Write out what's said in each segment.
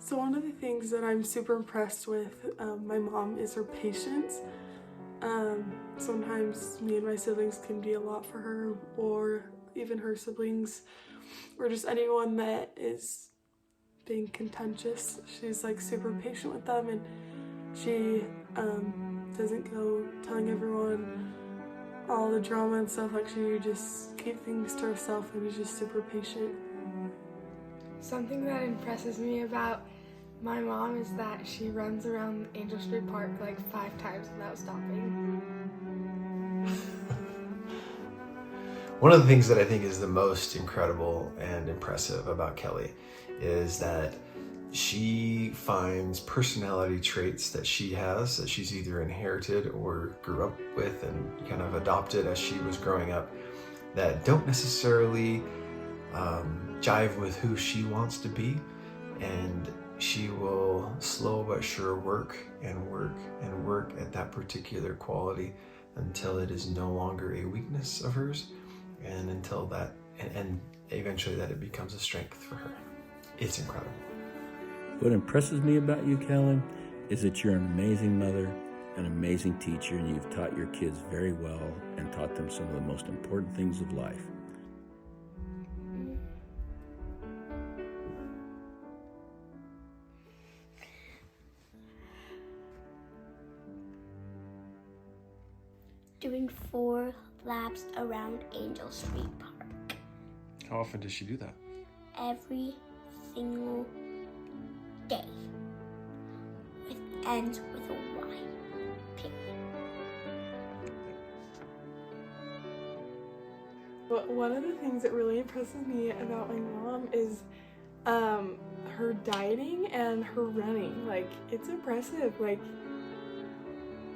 So one of the things that I'm super impressed with my mom is her patience. Sometimes me and my siblings can be a lot for her, or even her siblings, or just anyone that is being contentious. She's like super patient with them, and she doesn't go telling everyone all the drama and stuff. Like, she just keeps things to herself and is just super patient. Something that impresses me about my mom is that she runs around Angel Street Park like 5 times without stopping. One of the things that I think is the most incredible and impressive about Kelli is that she finds personality traits that she has, that she's either inherited or grew up with and kind of adopted as she was growing up, that don't necessarily jive with who she wants to be, and she will slow but sure work and work and work at that particular quality until it is no longer a weakness of hers, and until that, and eventually that it becomes a strength for her. It's incredible. What impresses me about you, Kelli, is that you're an amazing mother, an amazing teacher, and you've taught your kids very well and taught them some of the most important things of life. Doing 4 laps around Angel Street Park. How often does she do that? Every single day. Ends with a Y. Period. But one of the things that really impresses me about my mom is her dieting and her running. Like, it's impressive. Like,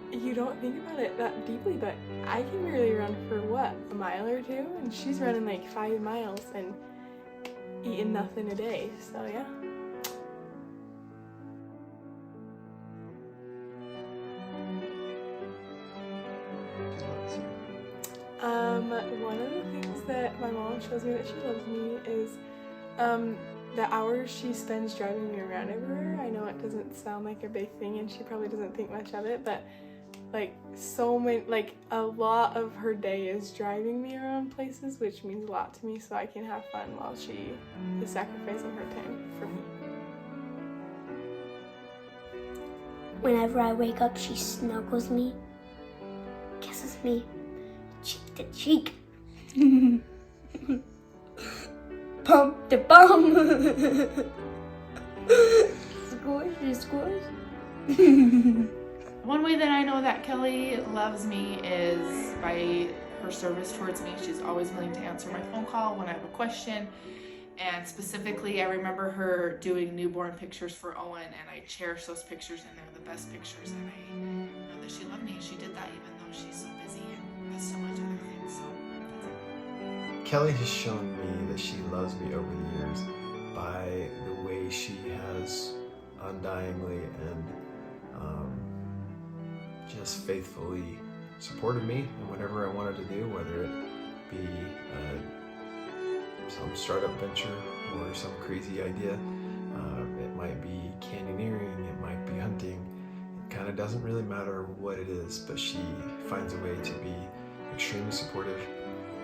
you don't think about it that deeply, but I can really run for what, a mile or 2, and she's running like 5 miles and eating nothing a day. So yeah. One of the things that my mom shows me that she loves me is the hours she spends driving me around everywhere. I know it doesn't sound like a big thing, and she probably doesn't think much of it, but like a lot of her day is driving me around places, which means a lot to me, so I can have fun while she is sacrificing her time for me. Whenever I wake up, she snuggles me, kisses me, cheek to cheek. Pump to bum. Squish. One way that I know that Kelli loves me is by her service towards me. She's always willing to answer my phone call when I have a question. And specifically, I remember her doing newborn pictures for Owen, and I cherish those pictures, and they're the best pictures. And I know that she loved me. She did that even though she's so busy and has so much other things. So that's it. Kelli has shown me that she loves me over the years by the way she has undyingly and just faithfully supported me in whatever I wanted to do, whether it be some startup venture or some crazy idea. It might be canyoneering, it might be hunting. It kind of doesn't really matter what it is, but she finds a way to be extremely supportive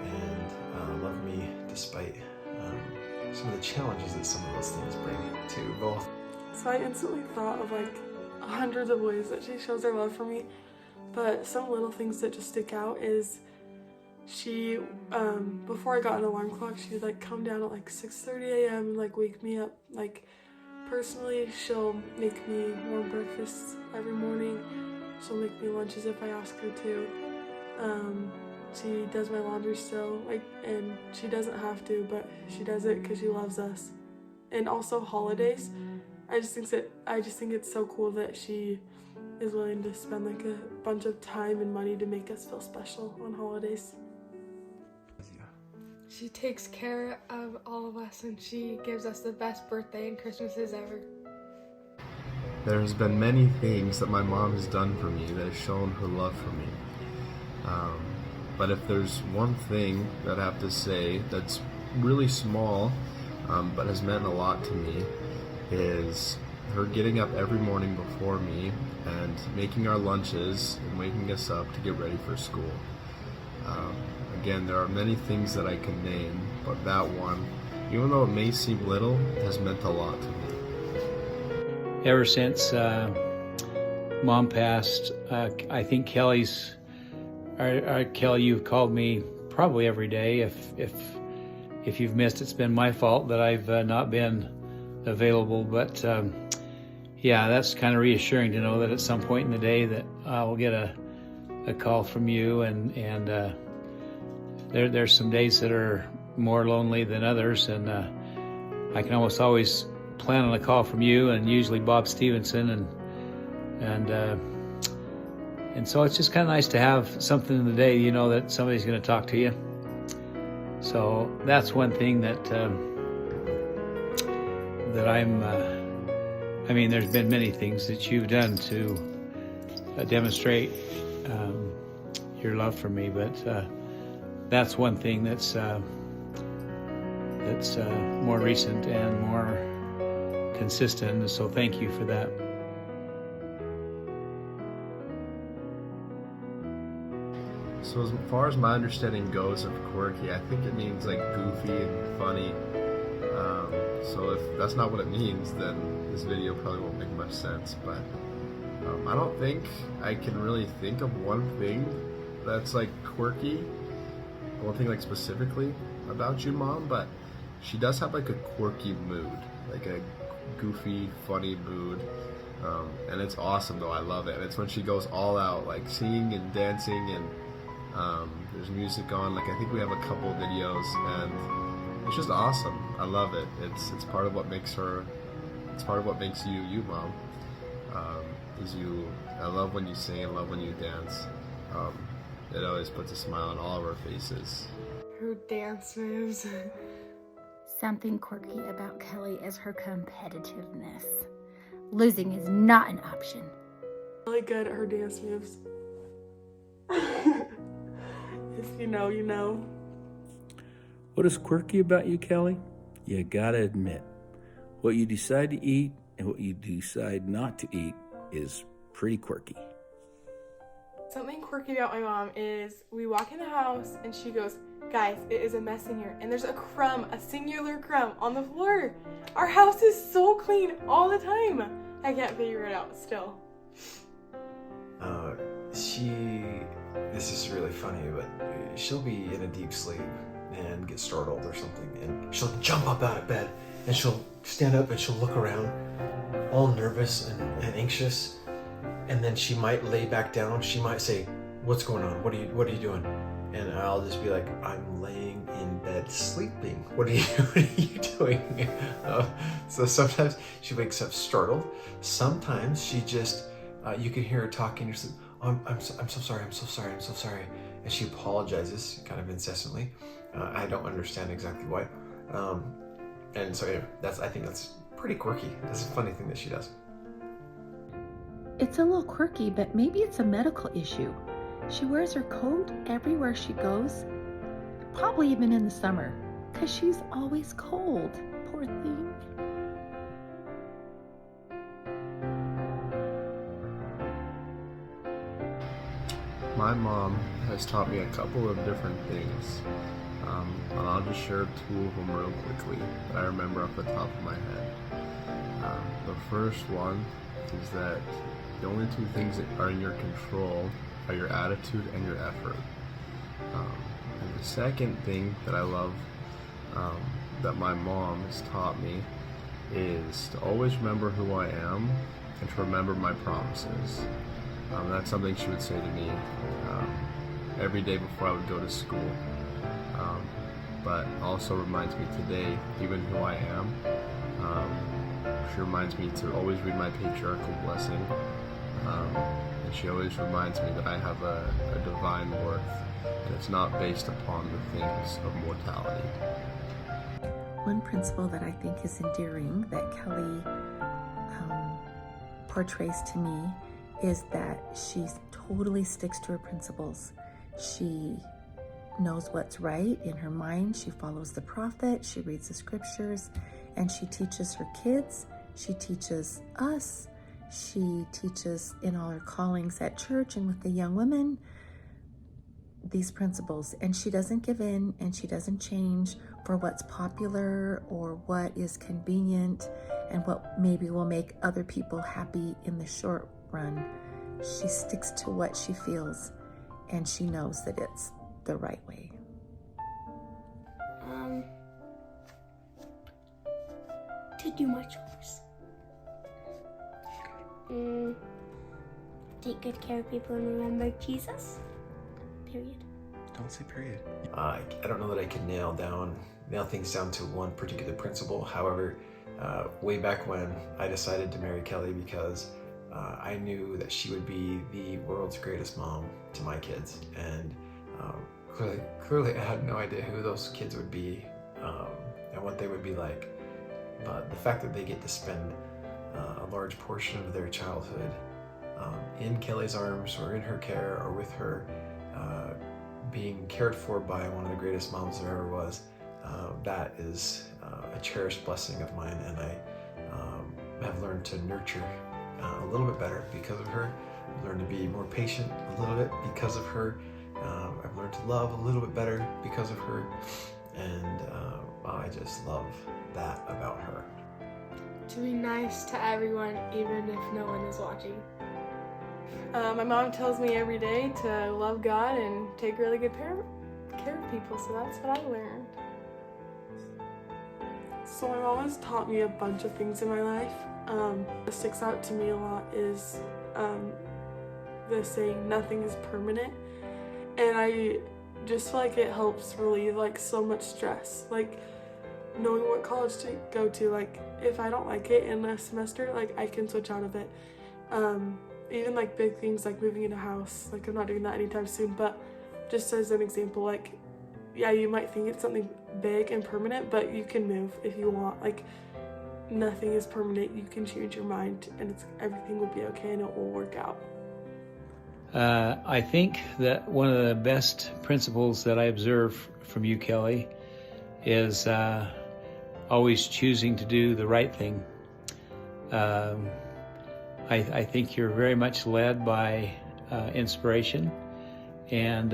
and love me despite some of the challenges that some of those things bring to both. So I instantly thought of like hundreds of ways that she shows her love for me, but some little things that just stick out is she, before I got an alarm clock, she would like come down at like 6:30 a.m. and like wake me up. Like, personally, she'll make me warm breakfast every morning. She'll make me lunches if I ask her to. She does my laundry still, like, and she doesn't have to, but she does it because she loves us. And also holidays. I just think it's so cool that she is willing to spend like a bunch of time and money to make us feel special on holidays. She takes care of all of us, and she gives us the best birthday and Christmases ever. There's been many things that my mom has done for me that have shown her love for me. But if there's one thing that I have to say that's really small, but has meant a lot to me, is her getting up every morning before me and making our lunches and waking us up to get ready for school. Again, there are many things that I can name, but that one, even though it may seem little, has meant a lot to me. Ever since Mom passed, I think Kelly's, Kelly, you've called me probably every day. If you've missed, it's been my fault that I've not been available. But yeah, that's kind of reassuring to know that at some point in the day that I'll get a call from you, and there's some days that are more lonely than others, and I can almost always plan on a call from you, and usually Bob Stevenson, and so it's just kind of nice to have something in the day, you know, that somebody's going to talk to you. So that's one thing that I'm. I mean, there's been many things that you've done to demonstrate your love for me, but that's one thing that's more recent and more consistent. So thank you for that. So as far as my understanding goes of quirky, I think it means like goofy and funny. So if that's not what it means, then this video probably won't make much sense. But I don't think I can really think of one thing that's like quirky, one thing like specifically about you, Mom, but she does have like a quirky mood, like a goofy, funny mood. And it's awesome though, I love it. And it's when she goes all out, like singing and dancing, and there's music on. Like I think we have a couple of videos, and it's just awesome. I love it. It's part of what makes her. It's part of what makes you, you, Mom. I love when you sing. I love when you dance. It always puts a smile on all of our faces. Her dance moves. Something quirky about Kelly is her competitiveness. Losing is not an option. Really good at her dance moves. If you know, you know. What is quirky about you, Kelly? You gotta admit, what you decide to eat and what you decide not to eat is pretty quirky. Something quirky about my mom is we walk in the house and she goes, "Guys, it is a mess in here." And there's a crumb, a singular crumb on the floor. Our house is so clean all the time. I can't figure it out still. This is really funny, but she'll be in a deep sleep and get startled or something, and she'll jump up out of bed, and she'll stand up and she'll look around all nervous and anxious, and then she might lay back down. She might say, "What's going on? What are you doing?" And I'll just be like, "I'm laying in bed sleeping. What are you doing?" So sometimes she wakes up startled. Sometimes she just, you can hear her talking. You're like, I'm so sorry. And she apologizes kind of incessantly. I don't understand exactly why. And so anyway, I think that's pretty quirky. That's a funny thing that she does. It's a little quirky, but maybe it's a medical issue. She wears her coat everywhere she goes, probably even in the summer, because she's always cold. Poor thing. My mom has taught me a couple of different things, and I'll just share two of them real quickly that I remember off the top of my head. The first one is that the only two things that are in your control are your attitude and your effort. And the second thing that I love that my mom has taught me is to always remember who I am and to remember my promises. That's something she would say to me every day before I would go to school. But also reminds me today, even who I am. She reminds me to always read my patriarchal blessing. And she always reminds me that I have a divine worth, and it's not based upon the things of mortality. One principle that I think is endearing that Kelly portrays to me is that she totally sticks to her principles. She knows what's right in her mind. She follows the prophet. She reads the scriptures, and she teaches her kids She teaches us. She teaches in all her callings at church and with the young women these principles. And she doesn't give in and she doesn't change for what's popular or what is convenient and what maybe will make other people happy in the short run. She sticks to what she feels and she knows that it's the right way. To do my chores. Take good care of people and remember Jesus. Period. Don't say period. I don't know that I can nail things down to one particular principle. However, way back when I decided to marry Kelli because I knew that she would be the world's greatest mom to my kids. And clearly I had no idea who those kids would be and what they would be like. But the fact that they get to spend a large portion of their childhood in Kelli's arms or in her care or with her, being cared for by one of the greatest moms there ever was, that is a cherished blessing of mine, and I have learned to nurture a little bit better because of her. I've learned to be more patient a little bit because of her. I've learned to love a little bit better because of her, and I just love that about her. To be nice to everyone, even if no one is watching. My mom tells me every day to love God and take really good care of people, so that's what I learned. So my mom has taught me a bunch of things in my life. What sticks out to me a lot is the saying, nothing is permanent. And I just feel like it helps relieve like so much stress. Like knowing what college to go to, like if I don't like it in a semester, like I can switch out of it. Even like big things like moving in a house, like I'm not doing that anytime soon, but just as an example, like yeah, you might think it's something big and permanent, but you can move if you want. Like nothing is permanent. You can change your mind and everything will be okay and it will work out. I think that one of the best principles that I observe from you, Kelli, is always choosing to do the right thing. I think you're very much led by inspiration and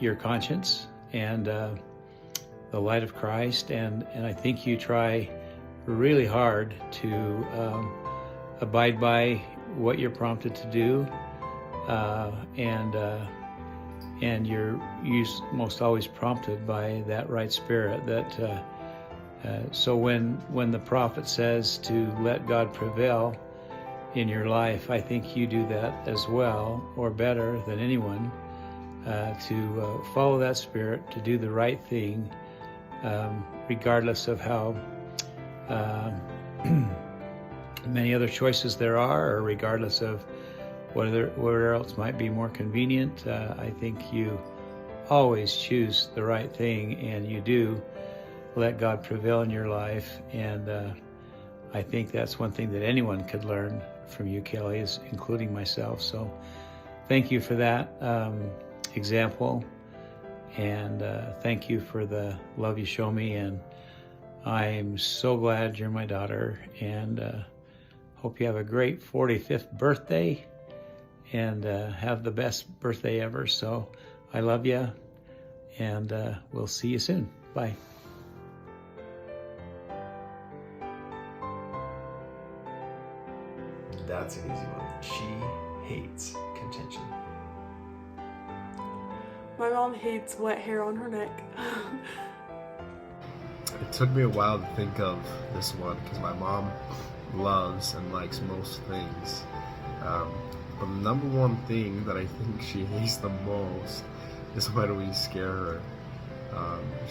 your conscience and the light of Christ, and I think you try really hard to abide by what you're prompted to do, and you're most always prompted by that right spirit. That so when the prophet says to let God prevail in your life, I think you do that as well, or better than anyone, to follow that spirit, to do the right thing, regardless of how many other choices there are, or regardless of where else might be more convenient. I think you always choose the right thing, and you do let God prevail in your life. And I think that's one thing that anyone could learn from you, Kelli, is including myself. So thank you for that example, and thank you for the love you show me. And I'm so glad you're my daughter, and hope you have a great 45th birthday and have the best birthday ever. So I love you, and we'll see you soon. Bye. That's an easy one. She hates contention. My mom hates wet hair on her neck. It took me a while to think of this one because my mom loves and likes most things. But the number one thing that I think she hates the most is when we scare her.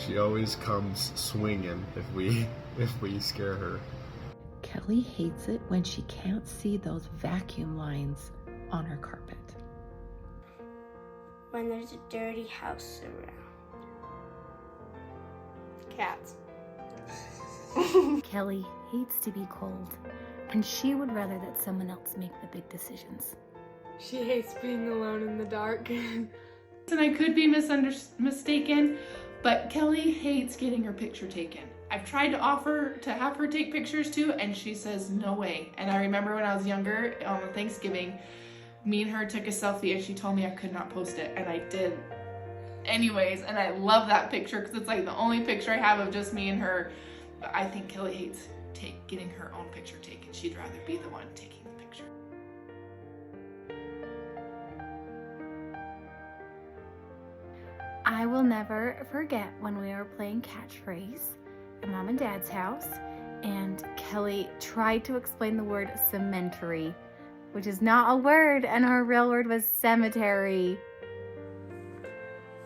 She always comes swinging if we scare her. Kelli hates it when she can't see those vacuum lines on her carpet. When there's a dirty house around. Cats. Kelli hates to be cold, and she would rather that someone else make the big decisions. She hates being alone in the dark. And I could be mistaken, but Kelli hates getting her picture taken. I've tried to offer to have her take pictures too, and she says no way. And I remember when I was younger on Thanksgiving, me and her took a selfie and she told me I could not post it, and I did anyways. And I love that picture because it's like the only picture I have of just me and her. But I think Kelli hates getting her own picture taken. She'd rather be the one taking the picture. I will never forget when we were playing catchphrase at Mom and Dad's house, and Kelli tried to explain the word cemetery, which is not a word, and her real word was cemetery.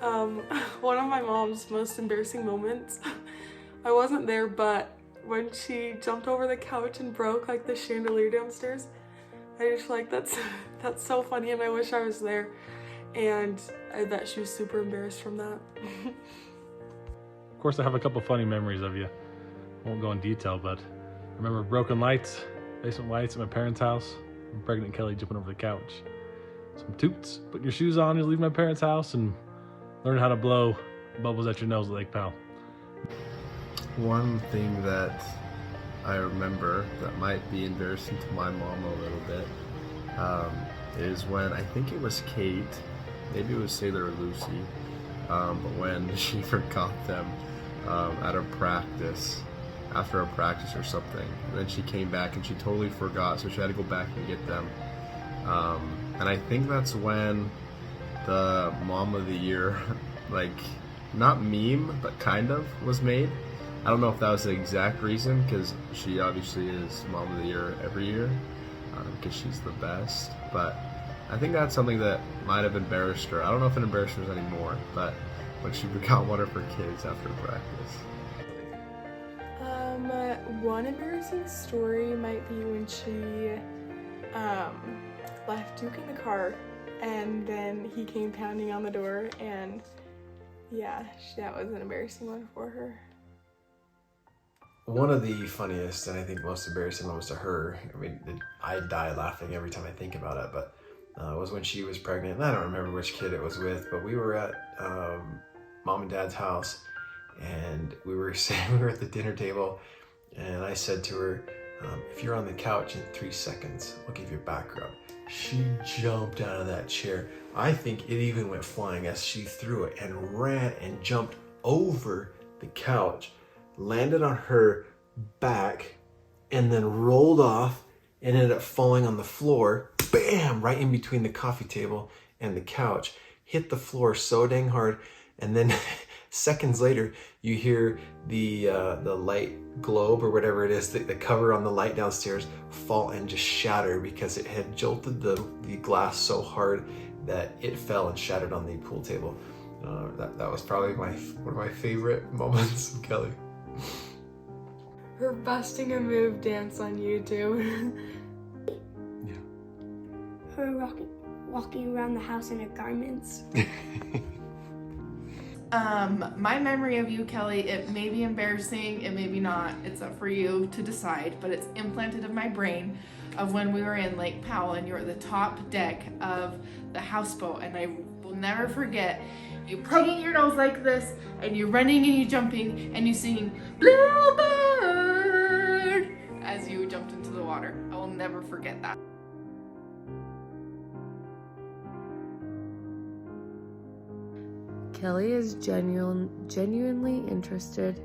One of my mom's most embarrassing moments, I wasn't there, but when she jumped over the couch and broke like the chandelier downstairs, I just feel like that's so funny, and I wish I was there. And I bet she was super embarrassed from that. Of course, I have a couple funny memories of you. I won't go in detail, but I remember broken lights, basement lights at my parents' house, and pregnant Kelli jumping over the couch. Some toots, putting your shoes on as you leave my parents' house, and learn how to blow bubbles at your nose at Lake Powell. One thing that I remember that might be embarrassing to my mom a little bit is when, I think it was Kate, maybe it was Sailor or Lucy, but when she forgot them at a practice, after a practice or something, and then she came back and she totally forgot, so she had to go back and get them. And I think that's when the Mom of the Year, like, not meme, but kind of, was made. I don't know if that was the exact reason, because she obviously is Mom of the Year every year, because she's the best, but I think that's something that might have embarrassed her. I don't know if it embarrassed her anymore, but when she forgot one of her kids after practice. One embarrassing story might be when she left Duke in the car, and then he came pounding on the door, and yeah, that was an embarrassing one for her. One of the funniest and I think most embarrassing moments to her, I mean, I die laughing every time I think about it, but was when she was pregnant. And I don't remember which kid it was with, but we were at Mom and Dad's house, and we were at the dinner table, and I said to her, if you're on the couch in 3 seconds, I'll give you a back rub. She jumped out of that chair. I think it even went flying as she threw it and ran and jumped over the couch, landed on her back, and then rolled off and ended up falling on the floor, bam, right in between the coffee table and the couch, hit the floor so dang hard, and then seconds later, you hear the light globe or whatever it is, the cover on the light downstairs fall and just shatter because it had jolted the glass so hard that it fell and shattered on the pool table. That was probably one of my favorite moments of Kelli. Her busting a move dance on YouTube. Yeah. Her walking around the house in her garments. My memory of you, Kelli, it may be embarrassing, it may be not, it's up for you to decide, but it's implanted in my brain of when we were in Lake Powell and you were at the top deck of the houseboat, and I will never forget you plugging your nose like this, and you running and you jumping, and you singing Bluebird as you jumped into the water. I will never forget that. Kelli is genuinely interested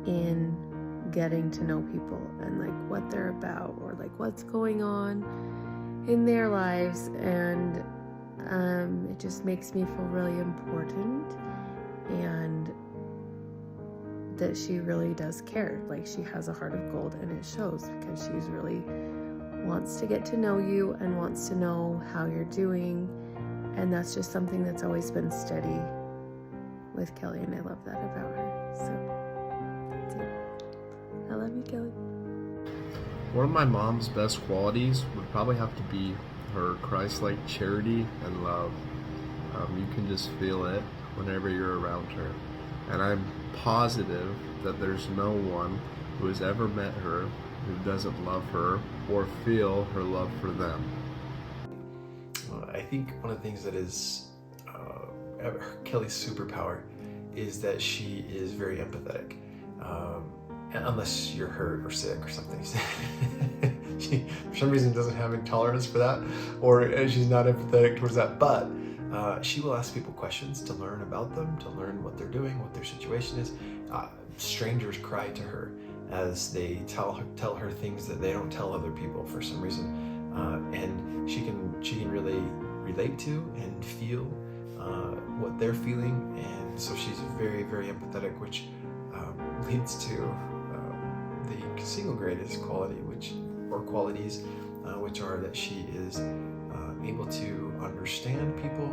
in getting to know people and like what they're about or like what's going on in their lives, and it just makes me feel really important and that she really does care. Like, she has a heart of gold, and it shows because she's really wants to get to know you and wants to know how you're doing, and that's just something that's always been steady with Kelli, and I love that about her. So that's it. I love you, Kelli. One of my mom's best qualities would probably have to be her Christ-like charity and love. You can just feel it whenever you're around her. And I'm positive that there's no one who has ever met her who doesn't love her or feel her love for them. I think one of the things that is Kelli's superpower is that she is very empathetic. unless you're hurt or sick or something. She, for some reason, doesn't have any tolerance for that, or she's not empathetic towards that. But she will ask people questions to learn about them, to learn what they're doing, what their situation is. Strangers cry to her as they tell her things that they don't tell other people for some reason, and she can really relate to and feel what they're feeling, and so she's very, very empathetic, which leads to the single greatest qualities, which are that she is able to understand people,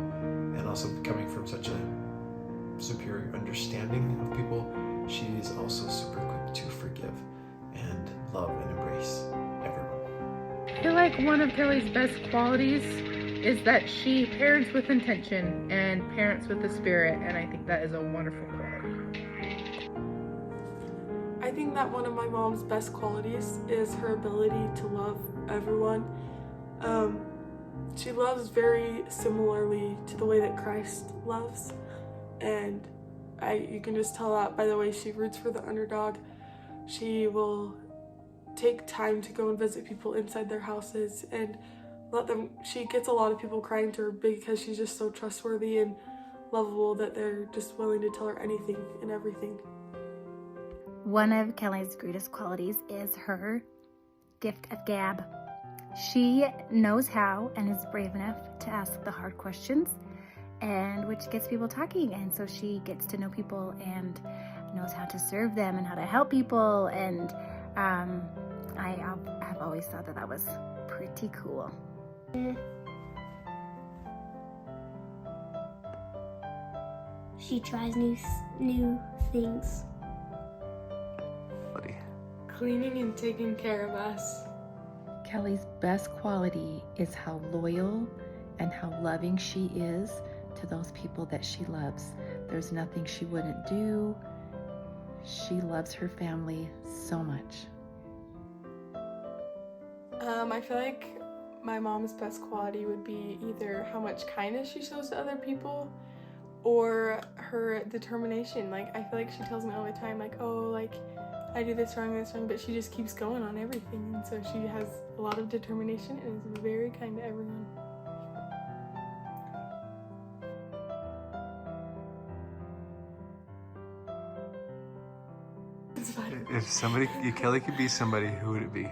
and also coming from such a superior understanding of people, she is also super quick to forgive and love and embrace everyone. I feel like one of Kelly's best qualities is that she parents with intention and parents with the spirit, and I think that is a wonderful quality. I think that one of my mom's best qualities is her ability to love everyone. She loves very similarly to the way that Christ loves, and you can just tell that by the way she roots for the underdog. She will take time to go and visit people inside their houses and let them. She gets a lot of people crying to her because she's just so trustworthy and lovable that they're just willing to tell her anything and everything. One of Kelly's greatest qualities is her gift of gab. She knows how and is brave enough to ask the hard questions, and which gets people talking, and so she gets to know people and knows how to serve them and how to help people, and I have always thought that was pretty cool. She tries new things. Cleaning and taking care of us. Kelly's best quality is how loyal and how loving she is to those people that she loves. There's nothing she wouldn't do. She loves her family so much. I feel like my mom's best quality would be either how much kindness she shows to other people or her determination. Like, I feel like she tells me all the time, like, oh, like, I do this wrong, but she just keeps going on everything. And so she has a lot of determination and is very kind to everyone. If Kelly could be somebody, who would it be?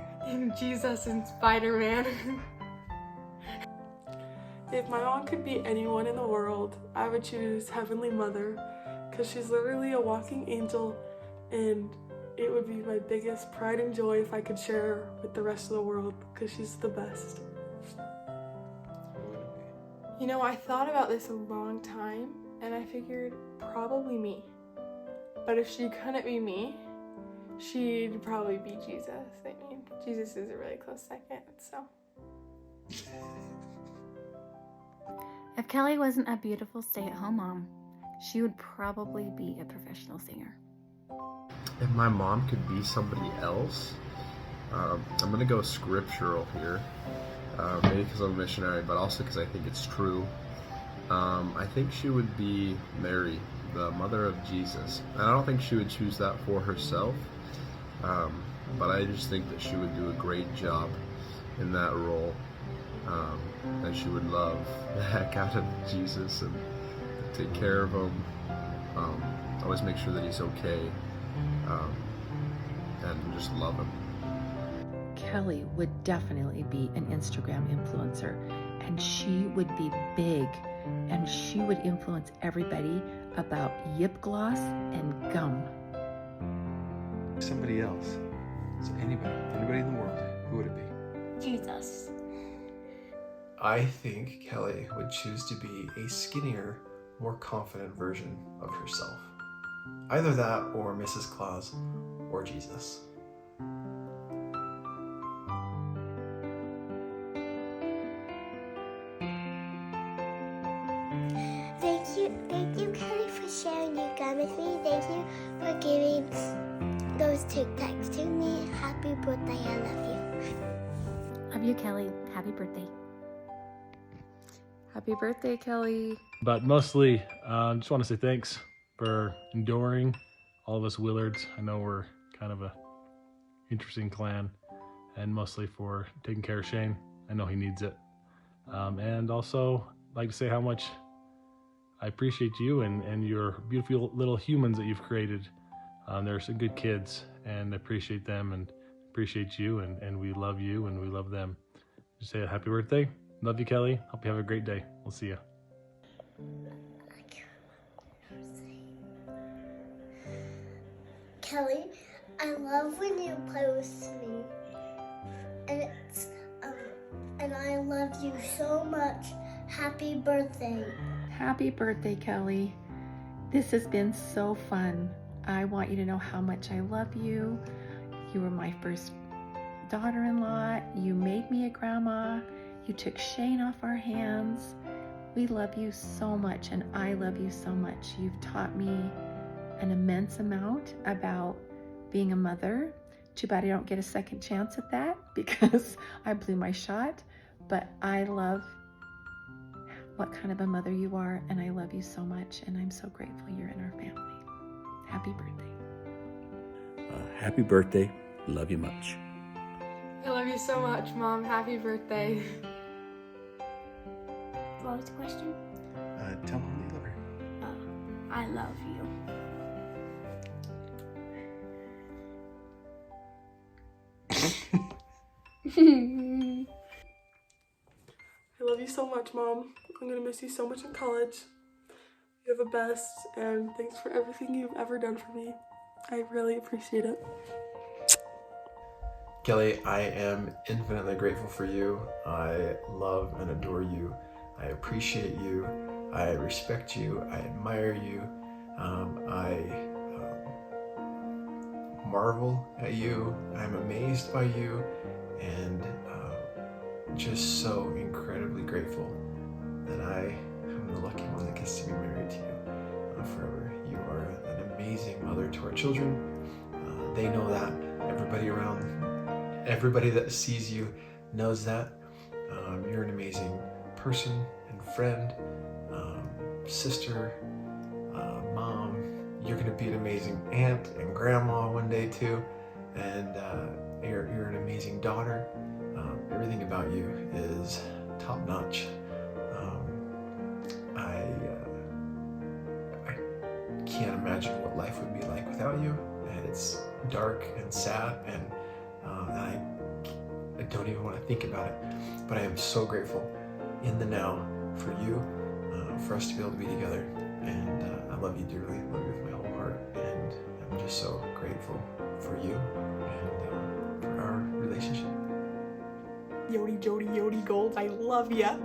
Jesus and Spider-Man. If my mom could be anyone in the world, I would choose Heavenly Mother, because she's literally a walking angel, and it would be my biggest pride and joy if I could share her with the rest of the world, because she's the best. You know, I thought about this a long time, and I figured probably me. But if she couldn't be me, she'd probably be Jesus. I mean, Jesus is a really close second, so. If Kelly wasn't a beautiful stay-at-home mom, she would probably be a professional singer. If my mom could be somebody else, I'm going to go scriptural here. Maybe because I'm a missionary, but also because I think it's true. I think she would be Mary, the mother of Jesus. And I don't think she would choose that for herself, but I just think that she would do a great job in that role. And she would love the heck out of Jesus and take care of him, always make sure that he's okay, and just love him. Kelly would definitely be an Instagram influencer, and she would be big, and she would influence everybody about lip gloss and gum. Somebody else. So anybody in the world, who would it be? Jesus. I think Kelly would choose to be a skinnier, more confident version of herself. Either that or Mrs. Claus or Jesus. Thank you, Kelly, for sharing your gum with me. Thank you for giving those Tic Tacs to me. Happy birthday, I love you. Love you, Kelly. Happy birthday. Happy birthday, Kelly. But mostly, just want to say thanks for enduring all of us Willards. I know we're kind of a interesting clan, and mostly for taking care of Shane. I know he needs it. And also like to say how much I appreciate you and your beautiful little humans that you've created. They're some good kids, and I appreciate them and appreciate you, and we love you and we love them. Just say a happy birthday. Love you, Kelli. Hope you have a great day. We'll see you. Kelli, I love when you play with me, and I love you so much. Happy birthday. Happy birthday, Kelli. This has been so fun. I want you to know how much I love you. You were my first daughter-in-law. You made me a grandma. You took Shane off our hands. We love you so much, and I love you so much. You've taught me an immense amount about being a mother. Too bad I don't get a second chance at that because I blew my shot, but I love what kind of a mother you are, and I love you so much, and I'm so grateful you're in our family. Happy birthday. Happy birthday. Love you much. I love you so much, Mom. Happy birthday. What was the question? Tell Mom you love her. I love you. I love you so much, Mom. I'm gonna miss you so much in college. You're the best, and thanks for everything you've ever done for me. I really appreciate it. Kelli, I am infinitely grateful for you. I love and adore you. I appreciate you. I respect you. I admire you. I marvel at you. I'm amazed by you, and just so incredibly grateful that I am the lucky one that gets to be married to you forever. You are an amazing mother to our children. They know that. Everybody that sees you knows that. You're an amazing person and friend, sister, mom. You're going to be an amazing aunt and grandma one day too, and you're an amazing daughter. Everything about you is top notch. I can't imagine what life would be like without you, and it's dark and sad, and I don't even want to think about it, but I am so grateful in the now for you, for us to be able to be together, and I love you dearly. I love you with my whole heart, and I'm just so grateful for you and for our relationship. Yodi, Jody, Yodi Gold, I love ya.